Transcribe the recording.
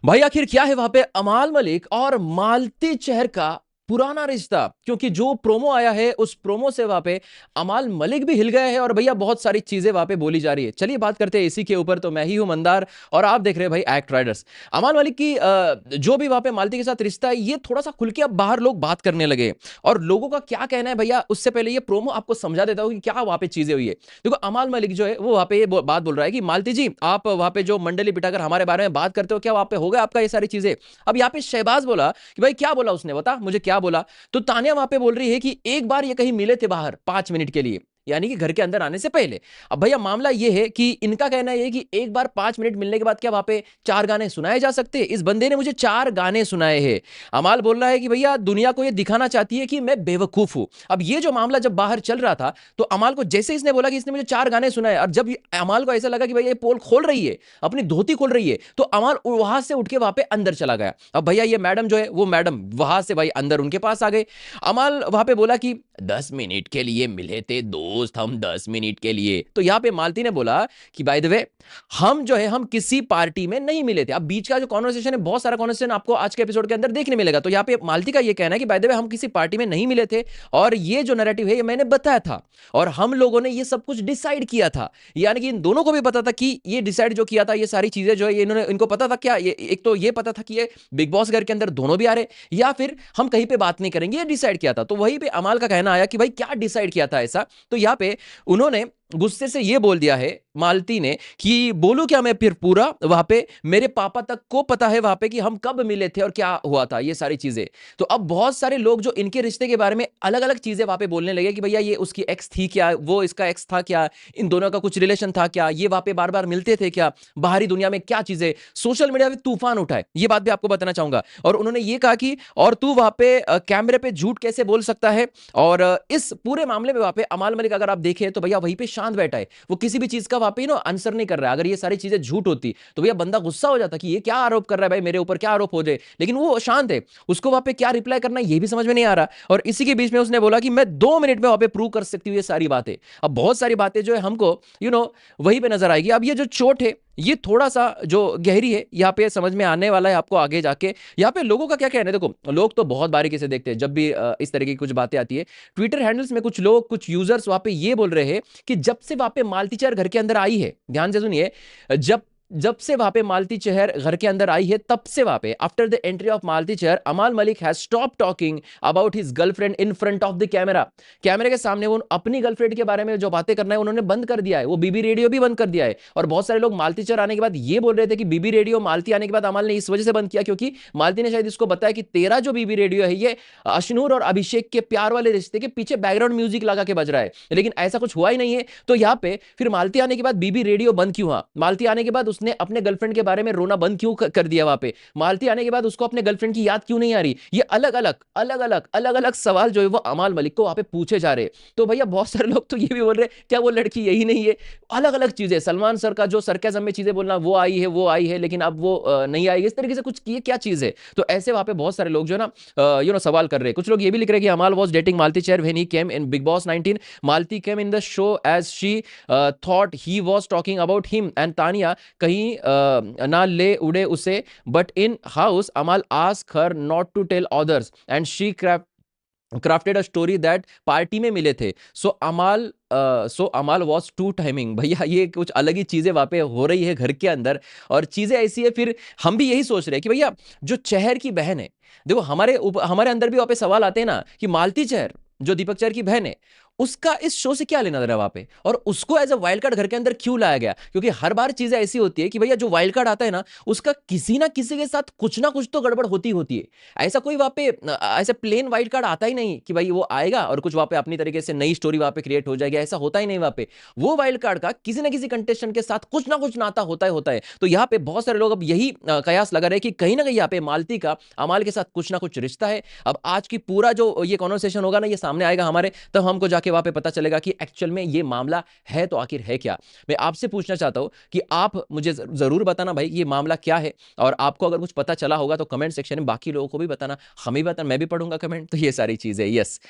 भाई आखिर क्या है वहां पे अमाल मलिक और मालती चहर का पुराना रिश्ता? क्योंकि जो प्रोमो आया है उस प्रोमो से वहां पे अमाल मलिक भी हिल गया है और भैया बहुत सारी चीजें वहां पे बोली जा रही है। चलिए बात करते हैं इसी के ऊपर। तो मैं ही हूं मंदार और आप देख रहे हैं भाई एक्ट राइडर्स। अमाल मलिक की जो भी वहां पे मालती के साथ रिश्ता है ये थोड़ा सा खुल के अब बाहर लोग बात करने लगे और लोगों का क्या कहना है भैया, उससे पहले ये प्रोमो आपको समझा देता हूँ कि क्या वहां पे चीजें हुई है। देखो अमाल मलिक जो है वो वहां पे ये बात बोल रहा है कि मालती जी आप वहां पे जो मंडली बिठाकर हमारे बारे में बात करते हो, क्या वहां पे होगा आपका ये सारी चीजें? अब यहाँ पे शहबाज बोला कि भाई क्या बोला उसने, बता मुझे क्या बोला। तो तानिया वहां पे बोल रही है कि एक बार ये कहीं मिले थे बाहर 5 मिनट के लिए, यानी कि घर के अंदर आने से पहले। अब भैया मामला ये है कि इनका कहना यह है कि एक बार 5 मिनट मिलने के बाद क्या वहां पे 4 गाने सुनाए जा सकते हैं? इस बंदे ने मुझे 4 गाने सुनाए हैं। अमाल बोल रहा है कि भैया दुनिया को ये दिखाना चाहती है कि मैं बेवकूफ हूं। अब ये जो मामला जब बाहर चल रहा था तो अमाल को जैसे इसने बोला कि इसने मुझे 4 गाने सुनाए, और जब अमाल को ऐसा लगा कि भैया ये पोल खोल रही है, अपनी धोती खोल रही है, तो अमाल वहां से उठ के वहां पे अंदर चला गया। अब भैया ये मैडम जो है वो मैडम वहां से भाई अंदर उनके पास आ गए। अमाल वहां पे बोला कि 10 मिनट के लिए मिले थे दोस्त हम, 10 मिनट के लिए। तो यहां पे मालती ने बोला कि बाय द वे हम जो है हम किसी पार्टी में नहीं मिले थे। अब बीच का जो कॉन्वर्सेशन है, बहुत सारा कॉन्वर्सेशन आपको आज के एपिसोड के अंदर देखने मिलेगा। तो यहां पे मालती का ये कहना है कि बाय द वे हम किसी पार्टी में नहीं मिले थे और ये जो नैरेटिव है ये मैंने बताया था और हम लोगों ने ये सब कुछ डिसाइड किया था। यानी कि इन दोनों को भी पता था कि ये डिसाइड जो किया था, ये सारी चीजें जो है ये इन्होंने, इनको पता था क्या, ये एक तो ये पता था कि ये बिग बॉस घर के अंदर दोनों भी आ रहे या फिर हम कहीं पे बात नहीं करेंगे, ये डिसाइड किया था। तो वहीं पे अमाल का कहना आया कि भाई क्या डिसाइड किया था ऐसा। तो यहां पे उन्होंने गुस्से से ये बोल दिया है मालती ने कि बोलूं क्या मैं फिर पूरा, वहां पे मेरे पापा तक को पता है वहां पे कि हम कब मिले थे और क्या हुआ था, ये सारी चीजें। तो अब बहुत सारे लोग जो इनके रिश्ते के बारे में अलग अलग चीजें वहां पे बोलने लगे कि भैया ये उसकी एक्स थी क्या, वो इसका एक्स था क्या, इन दोनों का कुछ रिलेशन था क्या, ये वहां पे बार बार मिलते थे क्या, बाहरी दुनिया में क्या चीजें। सोशल मीडिया पे तूफान उठा है, ये बात भी आपको बताना चाहूंगा। और उन्होंने ये कहा कि और तू वहां पे कैमरे पे झूठ कैसे बोल सकता है। और इस पूरे मामले में वहां पे अमाल मलिक अगर आप देखें तो भैया वहीं पे शांत बैठा है, वो किसी भी चीज का वहां पे आंसर नहीं कर रहा है। अगर ये सारी चीजें झूठ होती तो भैया बंदा गुस्सा हो जाता कि ये क्या आरोप कर रहा है भाई, मेरे ऊपर क्या आरोप हो जाए, लेकिन वो शांत है। उसको वहां पे क्या रिप्लाई करना है ये भी समझ में नहीं आ रहा। और इसी के बीच में उसने बोला कि मैं 2 मिनट में वहां पे प्रूव कर सकती हूँ ये सारी बातें। अब बहुत सारी बातें जो है हमको वहीं पे नजर आएगी। अब ये जो चोट है ये थोड़ा सा जो गहरी है, यहाँ पे समझ में आने वाला है आपको आगे जाके। यहाँ पे लोगों का क्या कहना है, देखो लोग तो बहुत बारीकी से देखते हैं जब भी इस तरह की कुछ बातें आती है। ट्विटर हैंडल्स में कुछ लोग, कुछ यूजर्स वहां पे ये बोल रहे हैं कि जब से वहां पे मालती चहर घर के अंदर आई है, ध्यान से सुनिए, जब जब से वहां पे मालती चहर घर के अंदर आई है तब से वहां पे आफ्टर द एंट्री ऑफ मालती चहर अमाल Malik has stop talking about his girlfriend in front of the camera. कैमरे के सामने वो अपनी गर्लफ्रेंड के बारे में जो बातें करना है उन्होंने बंद कर दिया है, वो बीबी रेडियो भी बंद कर दिया है। और बहुत सारे लोग मालती चहर आने के बाद ये बोल रहे थे कि बीबी रेडियो मालती आने के बाद अमाल ने इस वजह से बंद किया क्योंकि मालती ने शायद इसको बताया कि तेरा जो बीबी रेडियो है ये अशनूर और अभिषेक के प्यार वाले रिश्ते के पीछे बैकग्राउंड म्यूजिक लगा के बज रहा है, लेकिन ऐसा कुछ हुआ ही नहीं है। तो यहाँ पे फिर मालती आने के बाद बीबी रेडियो बंद क्यों हुआ? मालती आने के बाद उसने अपने गर्लफ्रेंड के बारे में रोना बंद क्यों कर दिया? वहां पे मालती आने के बाद उसको अपने गर्लफ्रेंड की याद क्यों नहीं आ रही? ये अलग अलग सवाल जो है वो अमाल मलिक को वहां पे पूछे जा रहे हैं। तो भैया बहुत सारे लोग तो ये भी बोल रहे हैं क्या वो लड़की यही नहीं है? अलग अलग चीजें, सलमान सर का जो सरकाज़म में चीजें बोलना वो आई है लेकिन अब वो नहीं आएगी, इस तरीके से कुछ किए क्या चीज है। तो ऐसे वहां पे बहुत सारे लोग जो है ना सवाल कर रहे हैं। कुछ लोग ये भी लिख रहे हैं कि Amaal was dating Malti Chahar when he came in Bigg Boss 19। Malti came in the show as she thought he was talking about him and Tania कहीं ना ले उड़े उसे, but in house Amaal ask her not to tell others and she crafted a story that party में मिले थे। सो अमाल was to timing. भैया ये कुछ अलग ही चीजें वहां पे हो रही है घर के अंदर और चीजें ऐसी है। फिर हम भी यही सोच रहे हैं कि भैया जो चहर की बहन है, देखो हमारे अंदर भी वहां पे सवाल आते हैं ना कि मालती चहर जो दीपक चहर की बहन है उसका इस शो से क्या लेना देना वहां पे, और उसको एज अ वाइल्ड कार्ड घर के अंदर क्यों लाया गया? क्योंकि हर बार चीजें ऐसी होती है कि भैया जो वाइल्ड कार्ड आता है ना उसका किसी ना किसी के साथ कुछ ना कुछ तो गड़बड़ होती है। ऐसा कोई वहां पे ऐसे प्लेन वाइल्ड कार्ड आता ही नहीं कि भाई वो आएगा और कुछ वहां पे अपनी तरीके से नई स्टोरी वहां पे क्रिएट हो जाएगी, ऐसा होता ही नहीं। वहां पे वो वाइल्ड कार्ड का किसी ना किसी कंटेस्टेंट के साथ कुछ ना कुछ नाता होता है। तो यहाँ पे बहुत सारे लोग अब यही कयास लगा रहे कि कहीं ना कहीं यहाँ पे मालती का अमाल के साथ कुछ ना कुछ रिश्ता है। अब आज की पूरा जो ये कॉन्वर्सेशन होगा ना ये सामने आएगा हमारे, तब हमको जाके वहां पे पता चलेगा कि एक्चुअल में ये मामला है तो आखिर है क्या। मैं आपसे पूछना चाहता हूं कि आप मुझे जरूर बताना भाई ये मामला क्या है, और आपको अगर कुछ पता चला होगा तो कमेंट सेक्शन में बाकी लोगों को भी बताना, हमें भी बताना, मैं भी पढ़ूंगा कमेंट। तो ये सारी चीजें, यस।